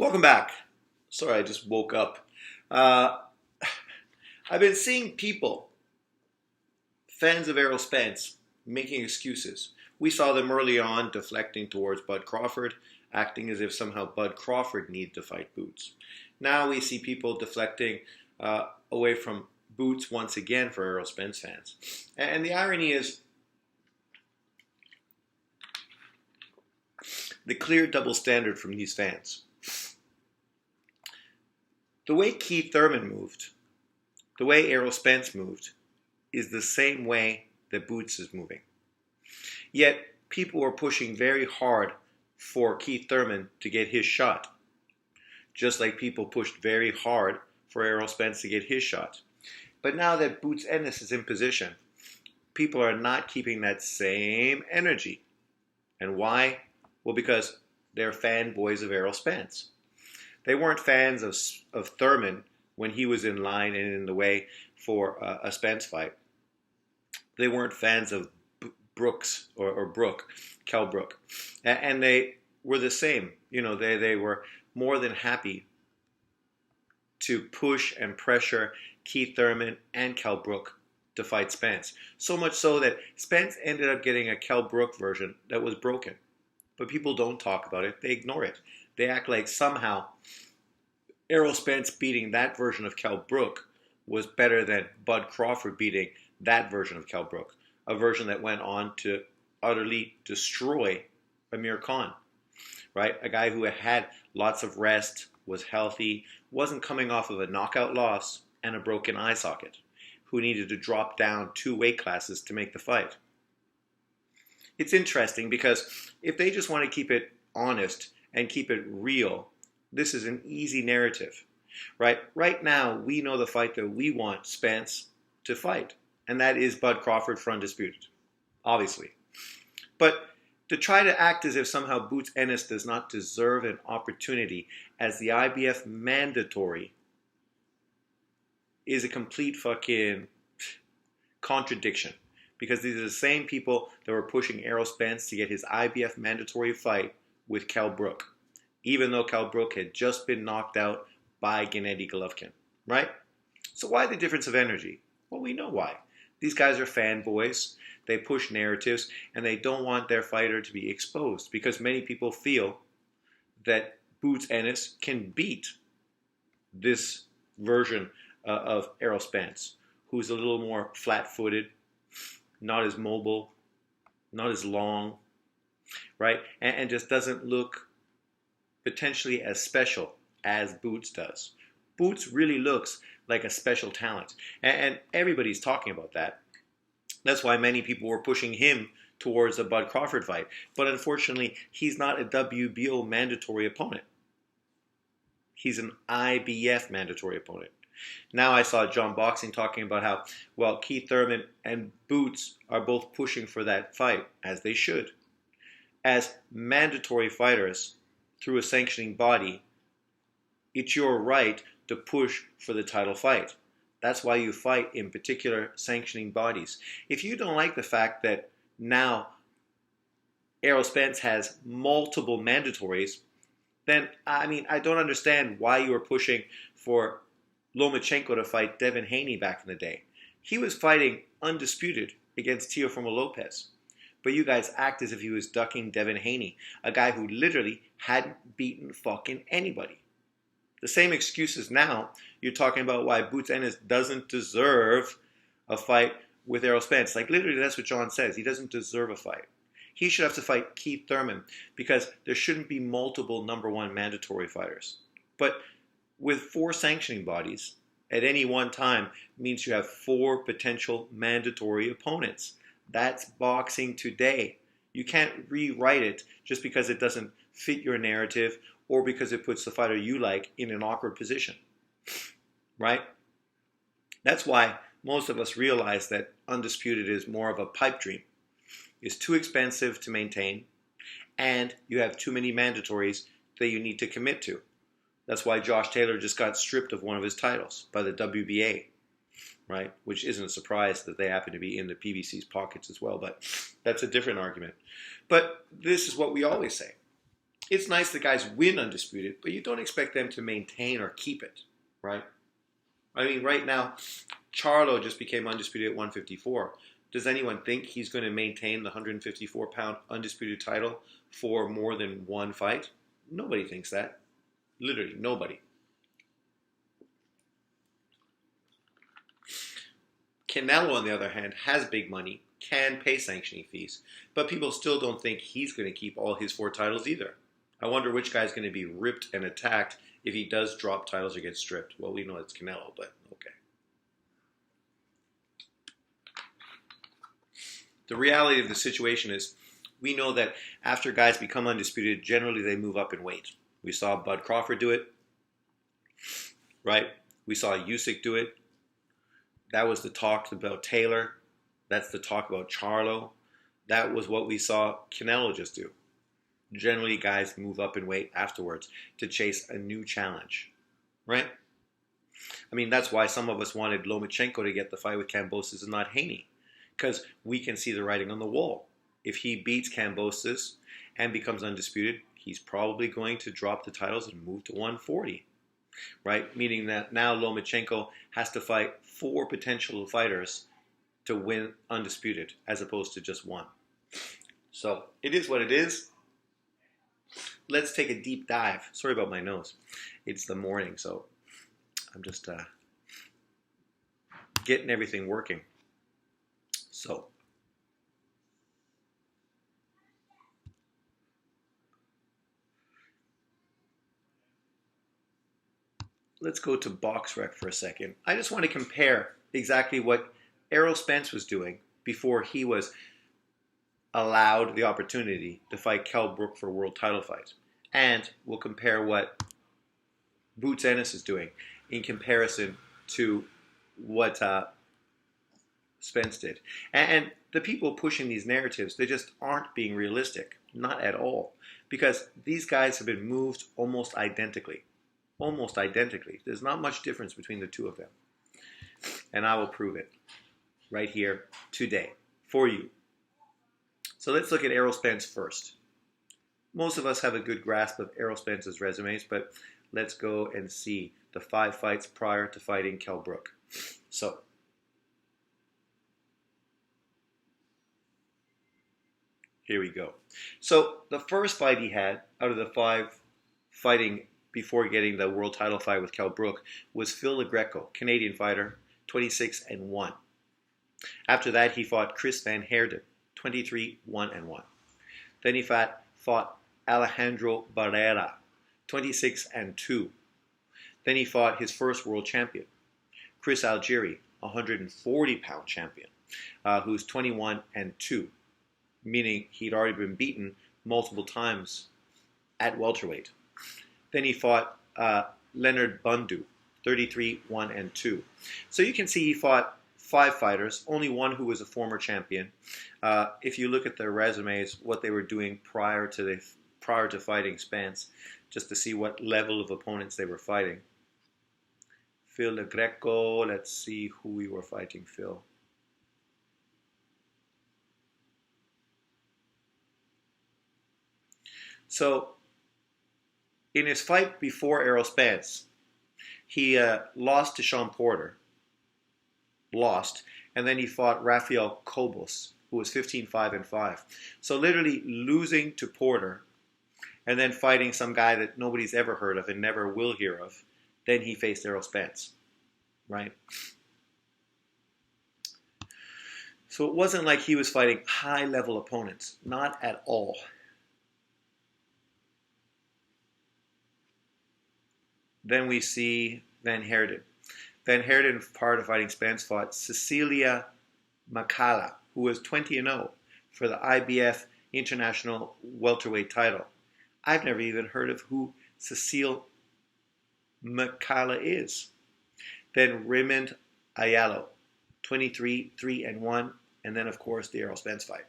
Welcome back. Sorry, I just woke up. Uh, I've been seeing people, fans of Errol Spence, making excuses. We saw them early on deflecting towards Bud Crawford, acting as if somehow Bud Crawford needed to fight Boots. Now we see people deflecting away from Boots once again for Errol Spence fans. And the irony is the clear double standard from these fans. The way Keith Thurman moved, the way Errol Spence moved, is the same way that Boots is moving. Yet, people were pushing very hard for Keith Thurman to get his shot. Just like people pushed very hard for Errol Spence to get his shot. But now that Boots Ennis is in position, people are not keeping that same energy. And why? Well, because they're fanboys of Errol Spence. They weren't fans of Thurman when he was in line and in the way for a Spence fight. They weren't fans of Brooks or Brook, Kell Brook. And they were the same. You know, they were more than happy to push and pressure Keith Thurman and Kell Brook to fight Spence. So much so that Spence ended up getting a Kell Brook version that was broken. But people don't talk about it. They ignore it. They act like somehow Errol Spence beating that version of Kell Brook was better than Bud Crawford beating that version of Kell Brook, a version that went on to utterly destroy Amir Khan, right? A guy who had lots of rest, was healthy, wasn't coming off of a knockout loss and a broken eye socket, who needed to drop down 2 weight classes to make the fight. It's interesting because if they just want to keep it honest and keep it real, this is an easy narrative, right? Right now, we know the fight that we want Spence to fight, and that is Bud Crawford for Undisputed, obviously. But to try to act as if somehow Boots Ennis does not deserve an opportunity as the IBF mandatory is a complete fucking contradiction. Because these are the same people that were pushing Errol Spence to get his IBF mandatory fight with Kell Brook, even though Kell Brook had just been knocked out by Gennady Golovkin, right? So why the difference of energy? Well, we know why. These guys are fanboys, they push narratives, and they don't want their fighter to be exposed because many people feel that Boots Ennis can beat this version of Errol Spence, who's a little more flat-footed, not as mobile, not as long, right? And just doesn't look potentially as special as Boots does. Boots really looks like a special talent. And everybody's talking about that. That's why many people were pushing him towards a Bud Crawford fight. But unfortunately, he's not a WBO mandatory opponent. He's an IBF mandatory opponent. Now I saw John Boxing talking about how, well, Keith Thurman and Boots are both pushing for that fight, as they should. As mandatory fighters through a sanctioning body, it's your right to push for the title fight. That's why you fight in particular sanctioning bodies. If you don't like the fact that now Errol Spence has multiple mandatories, then, I don't understand why you were pushing for Lomachenko to fight Devin Haney back in the day. He was fighting undisputed against Teofimo Lopez. But you guys act as if he was ducking Devin Haney, a guy who literally hadn't beaten fucking anybody. The same excuses now, you're talking about why Boots Ennis doesn't deserve a fight with Errol Spence. Like literally that's what John says. He doesn't deserve a fight. He should have to fight Keith Thurman because there shouldn't be multiple number 1 mandatory fighters. But with 4 sanctioning bodies at any one time means you have 4 potential mandatory opponents. That's boxing today. You can't rewrite it just because it doesn't fit your narrative or because it puts the fighter you like in an awkward position, right? That's why most of us realize that Undisputed is more of a pipe dream. It's too expensive to maintain, and you have too many mandatories that you need to commit to. That's why Josh Taylor just got stripped of one of his titles by the WBA, right? Which isn't a surprise that they happen to be in the PBC's pockets as well, but that's a different argument. But this is what we always say. It's nice the guys win undisputed, but you don't expect them to maintain or keep it, right? I mean, right now, Charlo just became undisputed at 154. Does anyone think he's going to maintain the 154-pound undisputed title for more than one fight? Nobody thinks that. Literally, nobody. Canelo, on the other hand, has big money, can pay sanctioning fees, but people still don't think he's going to keep all his 4 titles either. I wonder which guy's going to be ripped and attacked if he does drop titles or get stripped. Well, we know it's Canelo, but okay. The reality of the situation is we know that after guys become undisputed, generally they move up in weight. We saw Bud Crawford do it, right? We saw Usyk do it. That was the talk about Taylor. That's the talk about Charlo. That was what we saw Canelo just do. Generally, guys move up in weight afterwards to chase a new challenge, right? I mean, that's why some of us wanted Lomachenko to get the fight with Kambosos and not Haney, because we can see the writing on the wall. If he beats Kambosos and becomes undisputed, he's probably going to drop the titles and move to 140. Right? Meaning that now Lomachenko has to fight 4 potential fighters to win undisputed as opposed to just 1. So it is what it is. Let's take a deep dive. Sorry about my nose. It's the morning, so I'm just getting everything working. So let's go to BoxRec for a second. I just want to compare exactly what Errol Spence was doing before he was allowed the opportunity to fight Kell Brook for a world title fight. And we'll compare what Boots Ennis is doing in comparison to what Spence did. And the people pushing these narratives, they just aren't being realistic. Not at all. Because these guys have been moved almost identically. Almost identically. There's not much difference between the two of them. And I will prove it right here today for you. So let's look at Errol Spence first. Most of us have a good grasp of Errol Spence's resumes, but let's go and see the 5 fights prior to fighting Kell Brook. So, here we go. So, the first fight he had out of the 5 fighting before getting the world title fight with Kell Brook was Phil LaGreco, Canadian fighter, 26-1. After that, he fought Chris Van Heerden, 23-1-1. Then he fought Alejandro Barrera, 26-2. Then he fought his first world champion, Chris Algieri, 140-pound champion, who's 21-2, meaning he'd already been beaten multiple times at welterweight. Then he fought Leonard Bundu, 33-1-2. So you can see he fought 5 fighters, only one who was a former champion. If you look at their resumes, what they were doing prior to fighting Spence, just to see what level of opponents they were fighting. Phil LaGreco, let's see who we were fighting, Phil. So, in his fight before Errol Spence, he lost to Sean Porter. And then he fought Rafael Cobos, who was 15-5-5. So literally losing to Porter, and then fighting some guy that nobody's ever heard of and never will hear of. Then he faced Errol Spence, right? So it wasn't like he was fighting high-level opponents. Not at all. Then we see Van Heerden. Van Heerden, prior to fighting Spence, fought Cecilia Macala, who was 20-0 for the IBF International Welterweight title. I've never even heard of who Cecile Macala is. Then Raymond Ayalo, 23-3-1, and then of course the Errol Spence fight.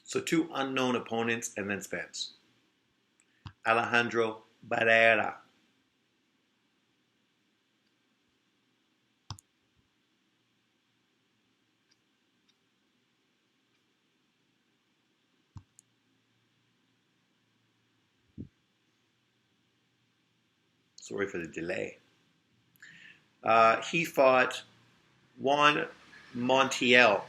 So 2 unknown opponents and then Spence. Alejandro Barrera. Sorry for the delay. He fought Juan Montiel,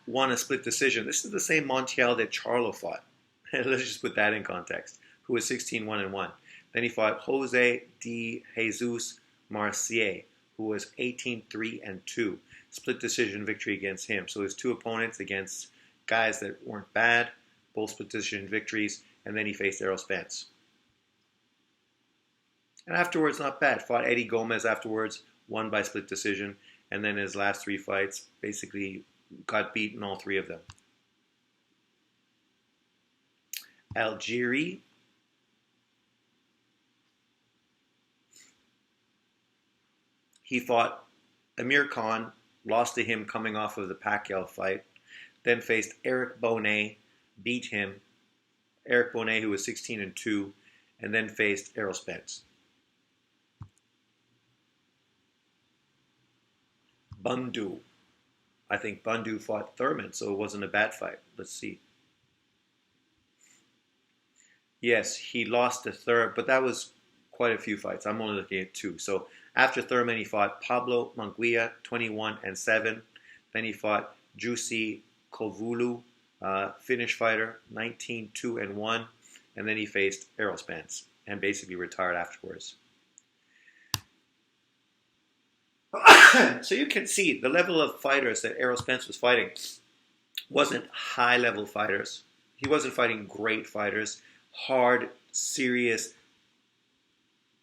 won a split decision. This is the same Montiel that Charlo fought. Let's just put that in context. Who was 16-1-1. Then he fought Jose de Jesus Marcier, who was 18-3-2. Split decision victory against him. So his two opponents against guys that weren't bad, both split decision victories, and then he faced Errol Spence. And afterwards, not bad. Fought Eddie Gomez afterwards, won by split decision, and then his last three fights basically got beaten all three of them. Algieri. He fought Amir Khan, lost to him coming off of the Pacquiao fight, then faced Eric Bonet, beat him. Eric Bonet, who was 16-2, and then faced Errol Spence. Bundu. I think Bundu fought Thurman, so it wasn't a bad fight. Let's see. Yes, he lost to Thurman, but that was quite a few fights. I'm only looking at two. So after Thurman, he fought Pablo Munguia, 21-7. Then he fought Juicy Kovulu, Finnish fighter, 19-2-1. And then he faced Errol Spence and basically retired afterwards. So you can see the level of fighters that Errol Spence was fighting wasn't high-level fighters. He wasn't fighting great fighters, hard, serious,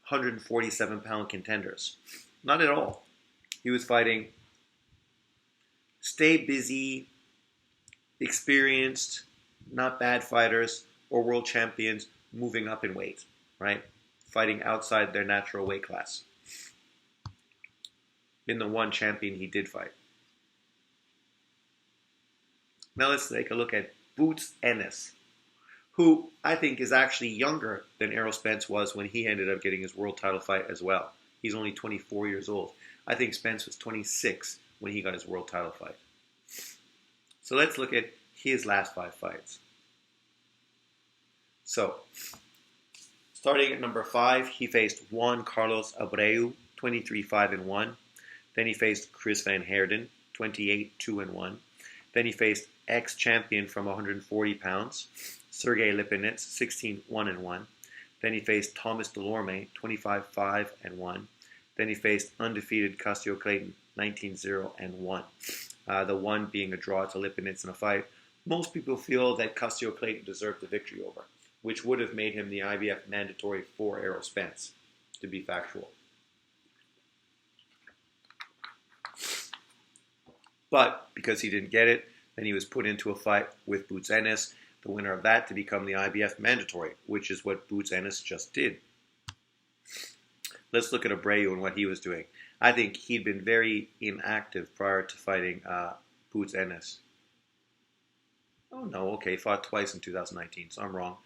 147-pound contenders. Not at all. He was fighting stay busy, experienced, not bad fighters, or world champions moving up in weight, right? Fighting outside their natural weight class. In the one champion he did fight. Now let's take a look at Boots Ennis, who I think is actually younger than Errol Spence was when he ended up getting his world title fight as well. He's only 24 years old. I think Spence was 26 when he got his world title fight. So let's look at his last 5 fights. So, starting at number 5, he faced Juan Carlos Abreu, 23-5-1. Then he faced Chris Van Heerden, 28-2-1. Then he faced ex-champion from 140 pounds, Sergey Lipinets, 16-1-1. Then he faced Thomas Delorme, 25-5-1. Then he faced undefeated Castio Clayton, 19-0-1. The one being a draw to Lipinets in a fight. Most people feel that Castio Clayton deserved the victory over, which would have made him the IBF mandatory for Errol Spence, to be factual. But because he didn't get it, then he was put into a fight with Boots Ennis, the winner of that to become the IBF mandatory, which is what Boots Ennis just did. Let's look at Abreu and what he was doing. I think he'd been very inactive prior to fighting Boots Ennis. Oh no, okay, fought twice in 2019, so I'm wrong.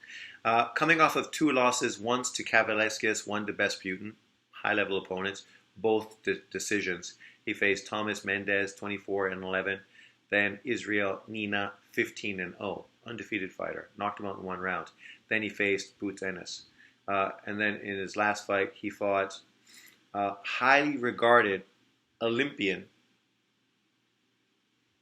Coming off of 2 losses, once to Kavaleskis, one to Besputin, high-level opponents, both decisions. He faced Thomas Mendez, 24-11, then Israel Nina, 15-0, undefeated fighter, knocked him out in 1 round. Then he faced Boots Ennis. And then in his last fight, he fought highly regarded Olympian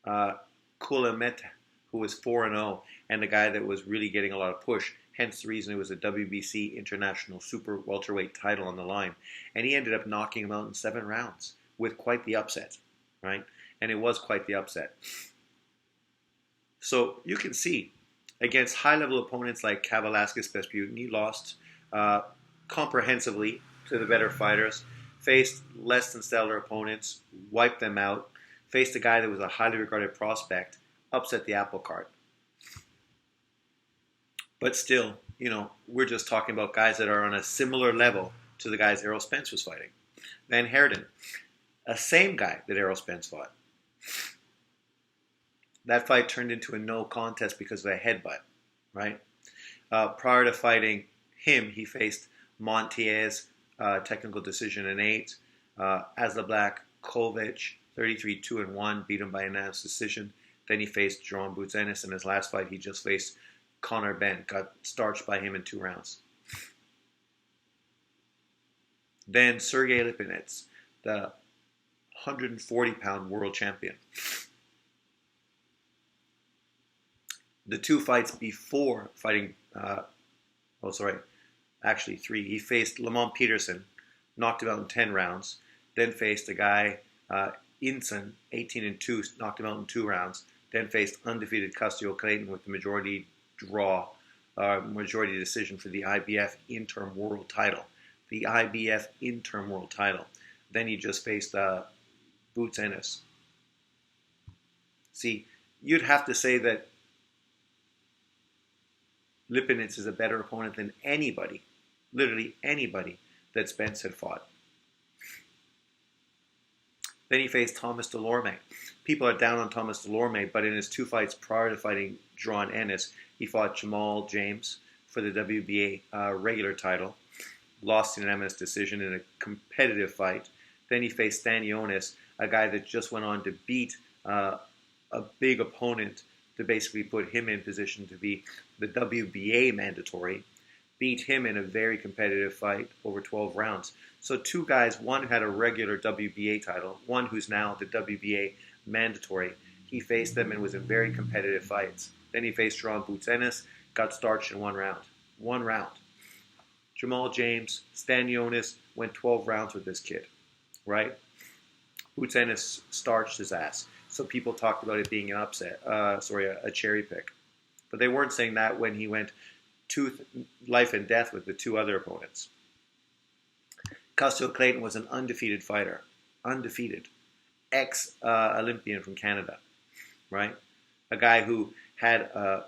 Kulameta, who was 4-0, and the guy that was really getting a lot of push. Hence the reason it was a WBC International Super Welterweight title on the line. And he ended up knocking him out in 7 rounds with quite the upset, right? And it was quite the upset. So you can see, against high-level opponents like Kavalaskis Besputin, he lost comprehensively to the better fighters, faced less than stellar opponents, wiped them out, faced a guy that was a highly regarded prospect, upset the apple cart. But still, you know, we're just talking about guys that are on a similar level to the guys Errol Spence was fighting. Van Heerden, a same guy that Errol Spence fought. That fight turned into a no contest because of a headbutt, right? Prior to fighting him, he faced Montiez, technical decision in 8. Asla Kovic, 33-2-1, beat him by unanimous decision. Then he faced Jerome Boots Ennis. In his last fight, he just faced Conor Benn, got starched by him in 2 rounds. Then Sergey Lipinets, the 140-pound world champion. The two fights before fighting, actually three. He faced Lamont Peterson, knocked him out in 10 rounds. Then faced a guy, Inson, 18-2, knocked him out in 2 rounds. Then faced undefeated Custio Clayton with the majority decision for the IBF interim world title. The IBF interim world title. Then he just faced Boots Ennis. See, you'd have to say that Lipinets is a better opponent than anybody, literally anybody, that Spence had fought. Then he faced Thomas Delorme. People are down on Thomas Delorme, but in his 2 fights prior to fighting Jaron Ennis, he fought Jamal James for the WBA regular title, lost in an unanimous decision in a competitive fight. Then he faced Stanionis, a guy that just went on to beat a big opponent to basically put him in position to be the WBA mandatory, beat him in a very competitive fight over 12 rounds. So 2 guys, one had a regular WBA title, one who's now the WBA mandatory. He faced them and was in very competitive fights. Then he faced Jaron Boots Ennis, got starched in 1 round. 1 round. Jamal James, Stanionis went 12 rounds with this kid, right? Boots Ennis starched his ass. So people talked about it being an upset, a cherry pick. But they weren't saying that when he went to life and death with the 2 other opponents. Custio Clayton was an undefeated fighter. Undefeated. Ex-Olympian from Canada, right? A guy who had a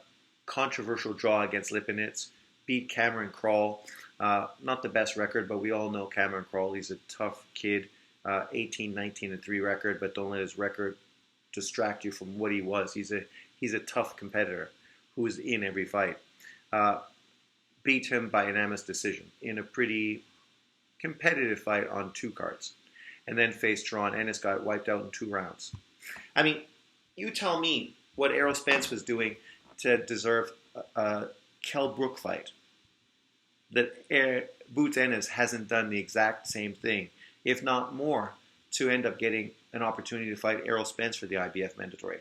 controversial draw against Lipinets, beat Cameron Crawl. Not the best record, but we all know Cameron Crawl. He's a tough kid. 18-19-3 record, but don't let his record distract you from what he was. He's a tough competitor who's in every fight. Beat him by unanimous decision in a pretty competitive fight on 2 cards. And then faced Jaron Ennis, got wiped out in 2 rounds. I mean, you tell me what Errol Spence was doing to deserve a Kell Brook fight. That Boots Ennis hasn't done the exact same thing, if not more, to end up getting an opportunity to fight Errol Spence for the IBF mandatory.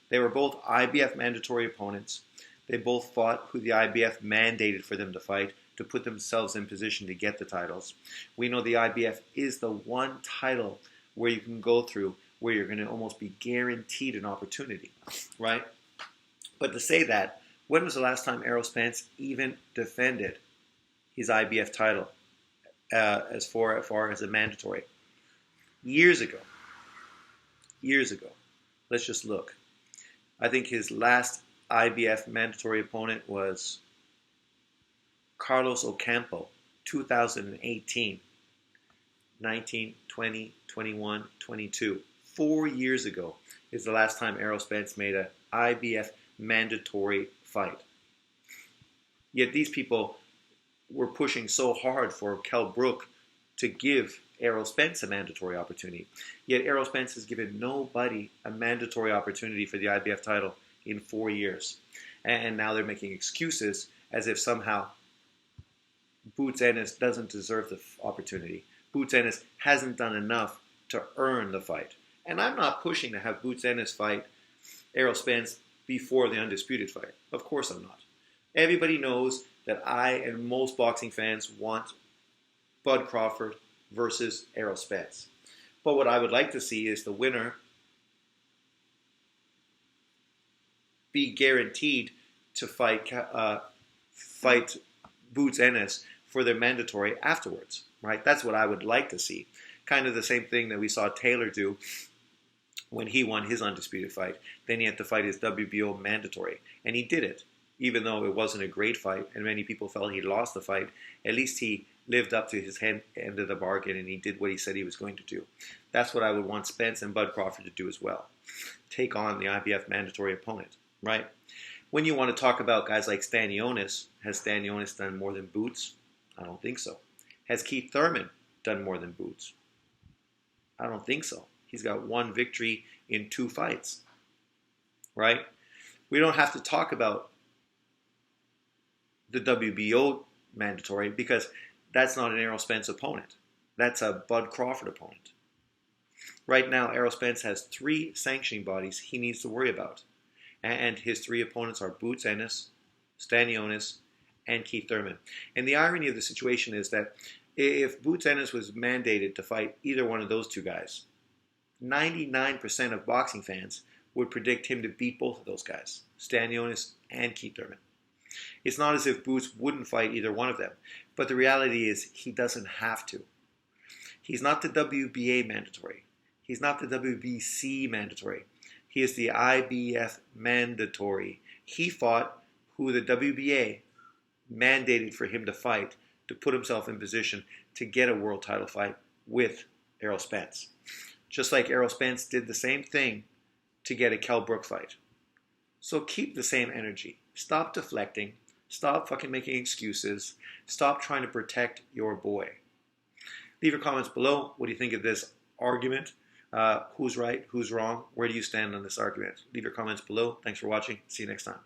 They were both IBF mandatory opponents. They both fought who the IBF mandated for them to fight to put themselves in position to get the titles. We know the IBF is the one title where you can go through where you're going to almost be guaranteed an opportunity, right? But to say that, when was the last time Errol Spence even defended his IBF title as far as a mandatory? Years ago. Years ago. Let's just look. I think his last IBF mandatory opponent was Carlos Ocampo, 2018. 19, 20, 21, 22. 4 years ago is the last time Errol Spence made an IBF mandatory fight. Yet these people were pushing so hard for Kell Brook to give Errol Spence a mandatory opportunity. Yet Errol Spence has given nobody a mandatory opportunity for the IBF title in 4 years. And now they're making excuses as if somehow Boots Ennis doesn't deserve the opportunity. Boots Ennis hasn't done enough to earn the fight. And I'm not pushing to have Boots Ennis fight Errol Spence before the undisputed fight. Of course I'm not. Everybody knows that I and most boxing fans want Bud Crawford versus Errol Spence. But what I would like to see is the winner be guaranteed to fight Boots Ennis for their mandatory afterwards, right? That's what I would like to see. Kind of the same thing that we saw Taylor do when he won his undisputed fight. Then he had to fight his WBO mandatory, and he did it. Even though it wasn't a great fight, and many people felt he lost the fight, at least he lived up to his end of the bargain, and he did what he said he was going to do. That's what I would want Spence and Bud Crawford to do as well. Take on the IBF mandatory opponent, right? When you want to talk about guys like Stanionis, has Stanionis done more than Boots? I don't think so. Has Keith Thurman done more than Boots? I don't think so. He's got 1 victory in 2 fights, right? We don't have to talk about the WBO mandatory because that's not an Errol Spence opponent. That's a Bud Crawford opponent. Right now, Errol Spence has 3 sanctioning bodies he needs to worry about. And his 3 opponents are Boots Ennis, Stanionis, and Keith Thurman. And the irony of the situation is that if Boots Ennis was mandated to fight either one of those 2 guys, 99% of boxing fans would predict him to beat both of those guys, Stanionis and Keith Thurman. It's not as if Boots wouldn't fight either one of them, but the reality is he doesn't have to. He's not the WBA mandatory. He's not the WBC mandatory. He is the IBF mandatory. He fought who the WBA mandated for him to fight to put himself in position to get a world title fight with Errol Spence. Just like Errol Spence did the same thing to get a Kell Brook fight. So keep the same energy. Stop deflecting. Stop fucking making excuses. Stop trying to protect your boy. Leave your comments below. What do you think of this argument? Who's right? Who's wrong? Where do you stand on this argument? Leave your comments below. Thanks for watching. See you next time.